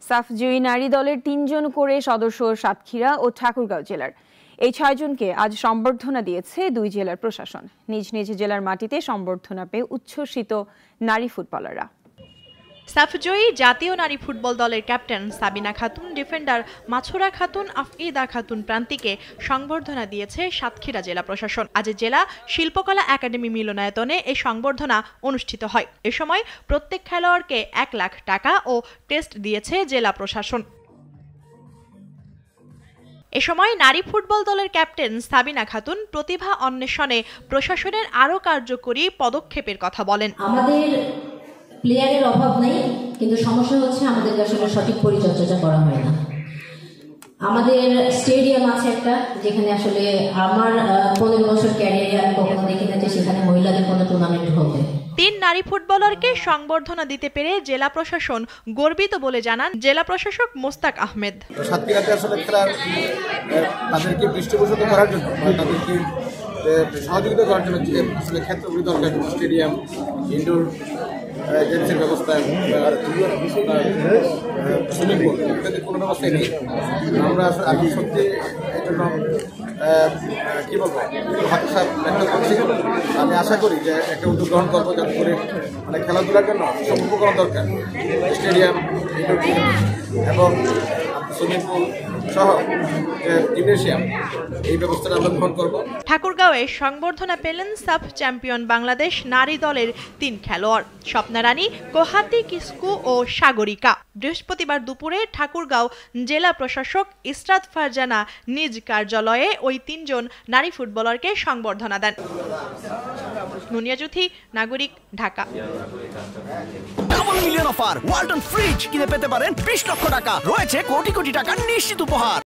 সাফজয়ী নারী দলের ৩ জন করে সদস্য সাতক্ষীরা ও ঠাকুরগাঁও জেলার। এই ৬ জনকে আজ সম্বর্ধনা দিয়েছে ২ জেলার প্রশাসন। নিজ নিজ জেলার মাটিতে সম্বর্ধনা পেয়ে উচ্ছ্বসিত নারী ফুটবলাররা। সাফজয়ী জাতীয় নারী ফুটবল দলের ক্যাপ্টেন সাবিনা খাতুন, ডিফেন্ডার মাছুরা খাতুন, আফইদা খাতুন প্রান্তিকে সংবর্ধনা দিয়েছে সাতক্ষীরা জেলা প্রশাসন। আজ জেলা শিল্পকলা একাডেমি মিলনায়তনে এই সংবর্ধনা অনুষ্ঠিত হয়। এ সময় প্রত্যেক খেলোয়াড়কে ১ লাখ টাকা ও টেস্ট দিয়েছে জেলা প্রশাসন। এ সময় নারী ফুটবল দলের ক্যাপ্টেন সাবিনা খাতুন প্রতিভা অন্বেষণে প্রশাসনের আরও কার্যকরী পদক্ষেপের কথা বলেন। আমাদের প্লেয়ারের অভাব নেই, কিন্তু সমস্যা হচ্ছে আমাদের আসলে সঠিক পরিচর্যা করা হয় না। আমাদের স্টেডিয়াম আছে একটা, যেখানে আসলে আমার 15 বছর ক্যারিয়ারে আমি কখনো দেখি না যে সেখানে মহিলাদের কোনো টুর্নামেন্ট হবে। ৩ নারী ফুটবলারকে সংবর্ধনা দিতে পেরে জেলা প্রশাসন গর্বিত বলে জানান জেলা প্রশাসক মোস্তাক আহমেদ। সাতক্ষীরাতে আসলে তাদেরকে পৃষ্ঠপোষক করার জন্য, তাদেরকে সহযোগিতা করার জন্য আসলে ক্ষেত্রগুলি দরকার। স্টেডিয়াম, ইনডোর গেমসের ব্যবস্থা, সুইমিং পুল ইত্যাদি কোনো ব্যবস্থাই নেই। আমরা আমি সত্যি এর জন্য কী বলবো, হতাশা ব্যক্ত করছি। আমি আশা করি যে একটা উদ্যোগ গ্রহণ করবো, যাতে করে মানে খেলাধুলার জন্য সব উপকরণ দরকার, স্টেডিয়াম, ইনডোর এবং সুইমিং পুল সহ জিমনেশিয়াম, এই ব্যবস্থাটা আমরা গ্রহণ করব। ঠাকুরগাঁওয়ে সংবর্ধনা পেলেন সাফ চ্যাম্পিয়ন বাংলাদেশ নারী দলের ৩ খেলোয়াড় স্বপ্নারানী, কোহাতি কিসকু ও সাগরিকা। বৃহস্পতিবার দুপুরে ঠাকুরগাঁও জেলা প্রশাসক ইসরাত ফারজানা নিজ কার্যালয়ে ওই ৩ জন নারী ফুটবলারকে সংবর্ধনা দেন। নুনিয়া জুথি, নাগরিক, Dhaka. Double million offer Walton fridge কিনে পেতে পারেন 20 লক্ষ টাকা। রয়েছে কোটি কোটি টাকার নিশ্চিত উপহার।